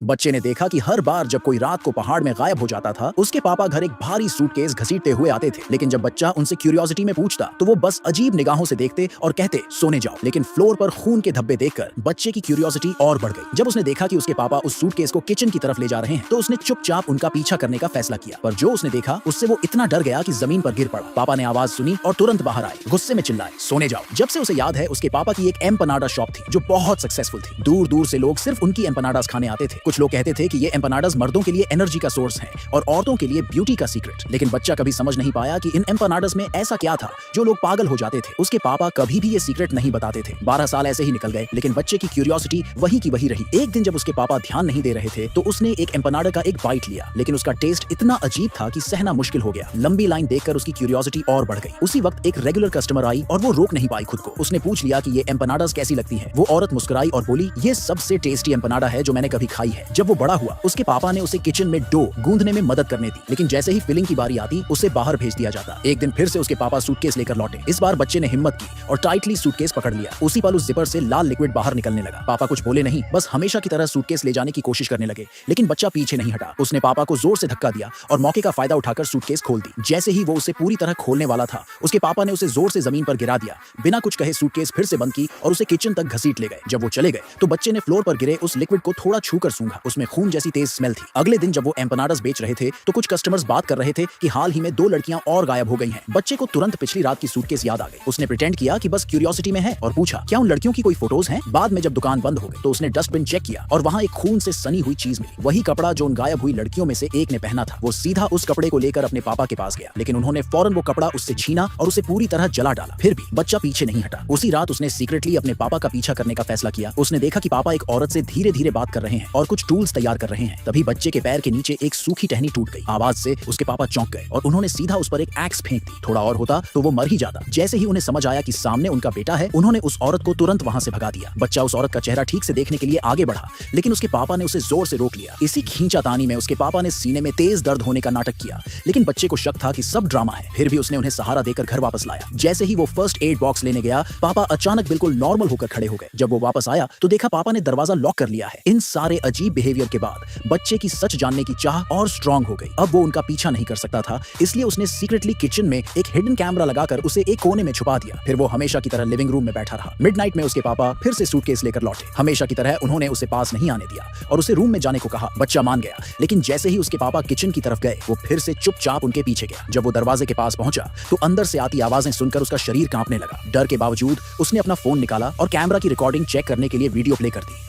बच्चे ने देखा कि हर बार जब कोई रात को पहाड़ में गायब हो जाता था, उसके पापा घर एक भारी सूटकेस घसीटते हुए आते थे। लेकिन जब बच्चा उनसे क्यूरियोसिटी में पूछता तो वो बस अजीब निगाहों से देखते और कहते सोने जाओ। लेकिन फ्लोर पर खून के धब्बे देखकर बच्चे की क्यूरियोसिटी और बढ़ गई। जब उसने देखा कि उसके पापा उस सूटकेस को किचन की तरफ ले जा रहे हैं तो उसने चुपचाप उनका पीछा करने का फैसला किया। पर जो उसने देखा उससे वो इतना डर गया कि जमीन पर गिर पड़ा। पापा ने आवाज सुनी और तुरंत बाहर आए, गुस्से में चिल्लाए सोने जाओ। जब से उसे याद है, उसके पापा की एक एम्पनाडा शॉप थी जो बहुत सक्सेसफुल थी। दूर दूर से लोग सिर्फ उनकी एम्पनाडास खाने आते थे। कुछ लोग कहते थे कि ये एम्पनाडास मर्दों के लिए एनर्जी का सोर्स है और औरतों के लिए ब्यूटी का सीक्रेट। लेकिन बच्चा कभी समझ नहीं पाया कि इन एम्पनाडास में ऐसा क्या था जो लोग पागल हो जाते थे। उसके पापा कभी भी ये सीक्रेट नहीं बताते थे। 12 साल ऐसे ही निकल गए, लेकिन बच्चे की क्यूरियोसिटी वही की वही रही। एक दिन जब उसके पापा ध्यान नहीं दे रहे थे तो उसने एक एम्पनाडा का एक बाइट लिया, लेकिन उसका टेस्ट इतना अजीब था कि सहना मुश्किल हो गया। लंबी लाइन देखकर उसकी क्यूरियोसिटी और बढ़ गई। उसी वक्त एक रेगुलर कस्टमर आई और वो रोक नहीं पाई खुद को। उसने पूछ लिया कि ये एम्पनाडास कैसी लगती है। वो औरत मुस्कुराई और बोली, ये सबसे टेस्टी एम्पनाडा है जो मैंने कभी खाई है। जब वो बड़ा हुआ, उसके पापा ने उसे किचन में डो गूंदने में मदद करने दी, लेकिन जैसे ही फिलिंग की बारी आती उसे बाहर भेज दिया जाता। एक दिन फिर से उसके पापा सूटकेस लेकर लौटे। इस बार बच्चे ने हिम्मत की और टाइटली सूटकेस पकड़ लिया। उसी पल उस जिपर से लाल लिक्विड बाहर निकलने लगा। पापा कुछ बोले नहीं, बस हमेशा की तरह सूटकेस ले जाने की कोशिश करने लगे, लेकिन बच्चा पीछे नहीं हटा। उसने पापा को जोर से धक्का दिया और मौके का फायदा उठाकर सूटकेस खोल दी। जैसे ही वो उसे पूरी तरह खोलने वाला था, उसके पापा ने उसे जोर से जमीन पर गिरा दिया। बिना कुछ कहे सूटकेस फिर से बंद की और उसे किचन तक घसीट ले गए। जब वो चले गए तो बच्चे ने फ्लोर पर गिरे उस लिक्विड को थोड़ा छूकर सूंघा। उसमें खून जैसी तेज स्मेल थी। अगले दिन जब वो एम्पनाडास बेच रहे थे तो कुछ कस्टमर्स बात कर रहे थे कि हाल ही में 2 लड़कियां और गायब हो गई हैं। बच्चे को तुरंत पिछली रात की सूटकेस याद आ गई। उसने प्रिटेंड किया कि बस क्यूरियोसिटी में है और पूछा क्या उन लड़कियों की कोई फोटोज हैं। बाद में जब दुकान बंद हो गई तो उसने डस्टबिन चेक किया और वहां एक खून से सनी हुई चीज मिली। वही कपड़ा जो उन गायब हुई लड़कियों में से एक ने पहना था। वो सीधा उस कपड़े को लेकर अपने पापा के पास गया, लेकिन उन्होंने फौरन वो कपड़ा उससे छीना और उसे पूरी तरह जला डाला। फिर भी बच्चा पीछे नहीं हटा। उसी रात उसने सीक्रेटली अपने पापा का पीछा करने का फैसला किया। उसने देखा कि पापा एक औरत से धीरे धीरे बात कर रहे हैं और कुछ टूल्स तैयार कर रहे हैं। तभी बच्चे के पैर के नीचे एक सूखी टहनी टूट गई। आवाज से उसके पापा चौंक गए और उन्होंने सीधा उस पर एक एक्स फेंक दी। थोड़ा और होता तो वो मर ही जाता। जैसे ही उन्हें समझ आया कि सामने उनका बेटा है, उन्होंने उस औरत को तुरंत वहां से भगा दिया। बच्चा उस औरत का चेहरा ठीक से देखने के लिए आगे बढ़ा, लेकिन उसके पापा ने उसे जोर से रोक लिया। इसी खींचातानी में उसके पापा ने सीने में तेज दर्द होने का नाटक किया, लेकिन बच्चे को शक था कि सब ड्रामा है। फिर भी उसने उन्हें सहारा देकर घर वापस लाया। जैसे ही वो फर्स्ट एड बॉक्स लेने गया, पापा अचानक बिल्कुल नॉर्मल होकर खड़े हो गए। जब वो वापस आया तो देखा पापा ने दरवाजा लॉक कर लिया है। इन सारे अजीब बिहेवियर के बाद बच्चे की सच जानने की चाह और स्ट्रांग हो गई। अब वो उनका पीछा नहीं कर सकता था, इसलिए उसने सीक्रेटली किचन में एक हिडन कैमरा लगाकर उसे एक कोने में छुपा दिया। फिर वो हमेशा की तरह लिविंग रूम में बैठा रहा। मिडनाइट में उसके पापा फिर से सूटकेस लेकर लौटे। हमेशा की तरह उन्होंने उसे पास नहीं आने दिया और उसे रूम में जाने को कहा। बच्चा मान गया, लेकिन जैसे ही उसके पापा किचन की तरफ गए, वो फिर से चुपचाप उनके पीछे गया। जब वो दरवाजे के पास पहुंचा तो अंदर से आती आवाजें सुनकर उसका शरीर कांपने लगा। डर के बावजूद उसने अपना फोन निकाला और कैमरा की रिकॉर्डिंग चेक करने के लिए वीडियो प्ले कर दी।